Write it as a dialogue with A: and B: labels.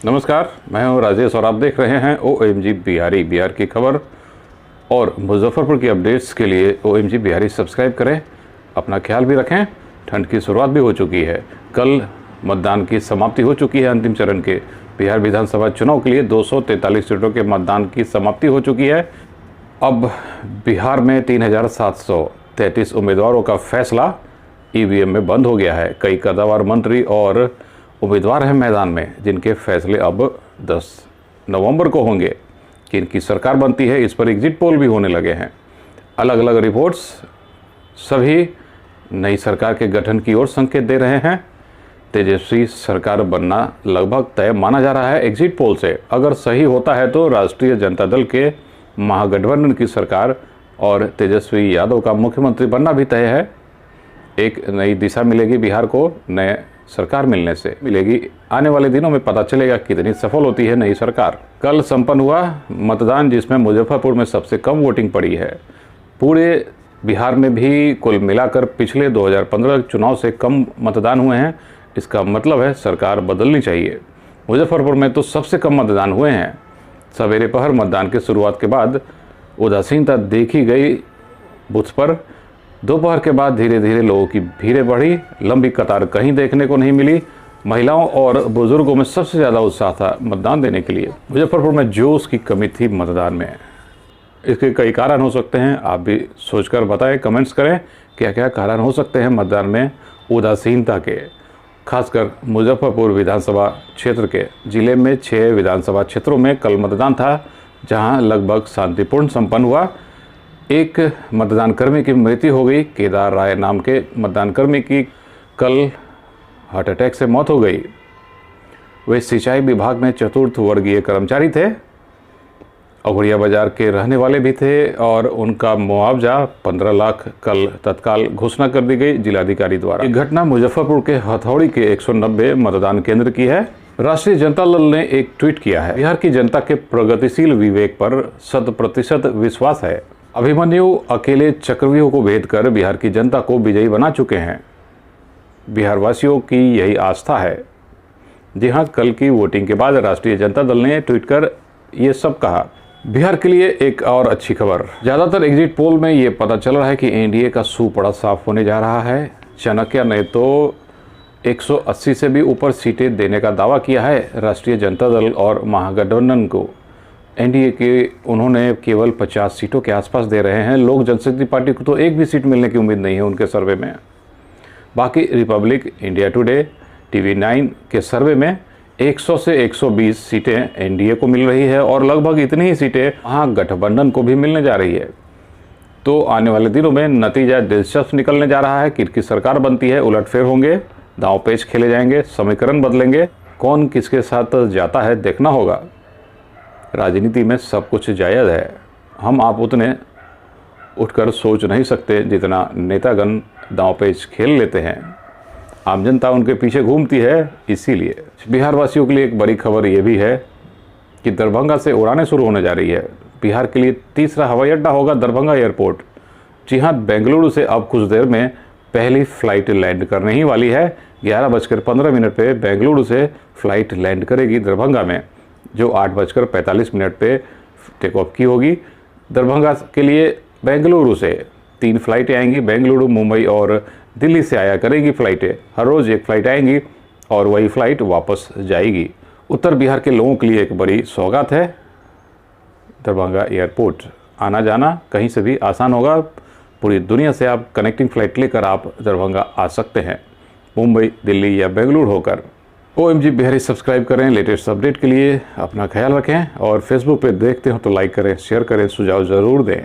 A: नमस्कार, मैं हूं राजेश और आप देख रहे हैं OMG बिहारी। बिहार की खबर और मुजफ्फरपुर की अपडेट्स के लिए OMG बिहारी सब्सक्राइब करें। अपना ख्याल भी रखें। ठंड की शुरुआत भी हो चुकी है। कल मतदान की समाप्ति हो चुकी है। अंतिम चरण के बिहार विधानसभा चुनाव के लिए 243 सीटों के मतदान की समाप्ति हो चुकी है। अब बिहार में 3733 उम्मीदवारों का फैसला EVM में बंद हो गया है। कई कद्दावर मंत्री और उम्मीदवार हैं मैदान में, जिनके फैसले अब 10 नवंबर को होंगे कि इनकी सरकार बनती है। इस पर एग्जिट पोल भी होने लगे हैं। अलग अलग रिपोर्ट्स सभी नई सरकार के गठन की ओर संकेत दे रहे हैं। तेजस्वी सरकार बनना लगभग तय माना जा रहा है एग्जिट पोल से। अगर सही होता है तो राष्ट्रीय जनता दल के महागठबंधन की सरकार और तेजस्वी यादव का मुख्यमंत्री बनना भी तय है। एक नई दिशा मिलेगी बिहार को, नए सरकार मिलने से मिलेगी। आने वाले दिनों में पता चलेगा कितनी सफल होती है नई सरकार। कल संपन्न हुआ मतदान, जिसमें मुजफ्फरपुर में सबसे कम वोटिंग पड़ी है। पूरे बिहार में भी कुल मिलाकर पिछले 2015 चुनाव से कम मतदान हुए हैं। इसका मतलब है सरकार बदलनी चाहिए। मुजफ्फरपुर में तो सबसे कम मतदान हुए हैं। सवेरे पहर मतदान की शुरुआत के बाद उदासीनता देखी गई बूथ पर। दोपहर के बाद धीरे धीरे लोगों की भीड़ें बढ़ी। लंबी कतार कहीं देखने को नहीं मिली। महिलाओं और बुजुर्गों में सबसे ज़्यादा उत्साह था मतदान देने के लिए। मुजफ्फरपुर में जोश की कमी थी मतदान में। इसके कई कारण हो सकते हैं। आप भी सोचकर बताएं, कमेंट्स करें क्या क्या कारण हो सकते हैं मतदान में उदासीनता के। खासकर मुजफ्फरपुर विधानसभा क्षेत्र के जिले में 6 विधानसभा क्षेत्रों में कल मतदान था, जहां लगभग शांतिपूर्ण संपन्न हुआ। एक मतदान कर्मी की मृत्यु हो गई। केदार राय नाम के मतदान कर्मी की कल हार्ट अटैक से मौत हो गई। वे सिंचाई विभाग में चतुर्थ वर्गीय कर्मचारी थे। अघोरिया बाजार के रहने वाले भी थे और उनका मुआवजा 15 लाख कल तत्काल घोषणा कर दी गई जिलाधिकारी द्वारा। ये घटना मुजफ्फरपुर के हथौड़ी के 190 मतदान केंद्र की है। राष्ट्रीय जनता दल ने एक ट्वीट किया है। बिहार की जनता के प्रगतिशील विवेक पर 100% विश्वास है। अभिमन्यु अकेले चक्रव्यूह को भेद कर बिहार की जनता को विजयी बना चुके हैं। बिहार वासियों की यही आस्था है। जी हाँ, कल की वोटिंग के बाद राष्ट्रीय जनता दल ने ट्वीट कर ये सब कहा। बिहार के लिए एक और अच्छी खबर। ज़्यादातर एग्जिट पोल में ये पता चल रहा है कि एनडीए का सूपड़ा साफ होने जा रहा है। चाणक्य ने तो 180 से भी ऊपर सीटें देने का दावा किया है राष्ट्रीय जनता दल और महागठबंधन को। एनडीए के उन्होंने केवल 50 सीटों के आसपास दे रहे हैं। लोक जनशक्ति पार्टी को तो एक भी सीट मिलने की उम्मीद नहीं है उनके सर्वे में। बाकी रिपब्लिक, इंडिया टुडे, TV9 के सर्वे में 100 से 120 सीटें एनडीए को मिल रही है और लगभग इतनी ही सीटें महागठबंधन को भी मिलने जा रही है। तो आने वाले दिनों में नतीजा दिलचस्प निकलने जा रहा है। किसकी सरकार बनती है, उलटफेर होंगे, दांव पेच खेले जाएंगे, समीकरण बदलेंगे। कौन किसके साथ जाता है देखना होगा। राजनीति में सब कुछ जायज़ है। हम आप उतने उठकर सोच नहीं सकते जितना नेतागण दांव पेच खेल लेते हैं। आम जनता उनके पीछे घूमती है। इसीलिए बिहार वासियों के लिए एक बड़ी खबर ये भी है कि दरभंगा से उड़ानें शुरू होने जा रही है। बिहार के लिए तीसरा हवाई अड्डा होगा दरभंगा एयरपोर्ट। जी हाँ, बेंगलुरु से अब कुछ देर में पहली फ्लाइट लैंड करने ही वाली है। 11:15 पे बेंगलुरु से फ्लाइट लैंड करेगी दरभंगा में, जो 8:45 पे टेक ऑफ की होगी। दरभंगा के लिए बेंगलुरु से 3 फ्लाइटें आएंगी। बेंगलुरु, मुंबई और दिल्ली से आया करेगी फ्लाइटें। हर रोज़ एक फ़्लाइट आएंगी और वही फ़्लाइट वापस जाएगी। उत्तर बिहार के लोगों के लिए एक बड़ी सौगात है। दरभंगा एयरपोर्ट आना जाना कहीं से भी आसान होगा। पूरी दुनिया से आप कनेक्टिंग फ़्लाइट लेकर आप दरभंगा आ सकते हैं, मुंबई, दिल्ली या बेंगलुरु होकर। OMG बिहारी सब्सक्राइब करें लेटेस्ट अपडेट के लिए। अपना ख्याल रखें और फेसबुक पे देखते हो तो लाइक करें, शेयर करें, सुझाव ज़रूर दें।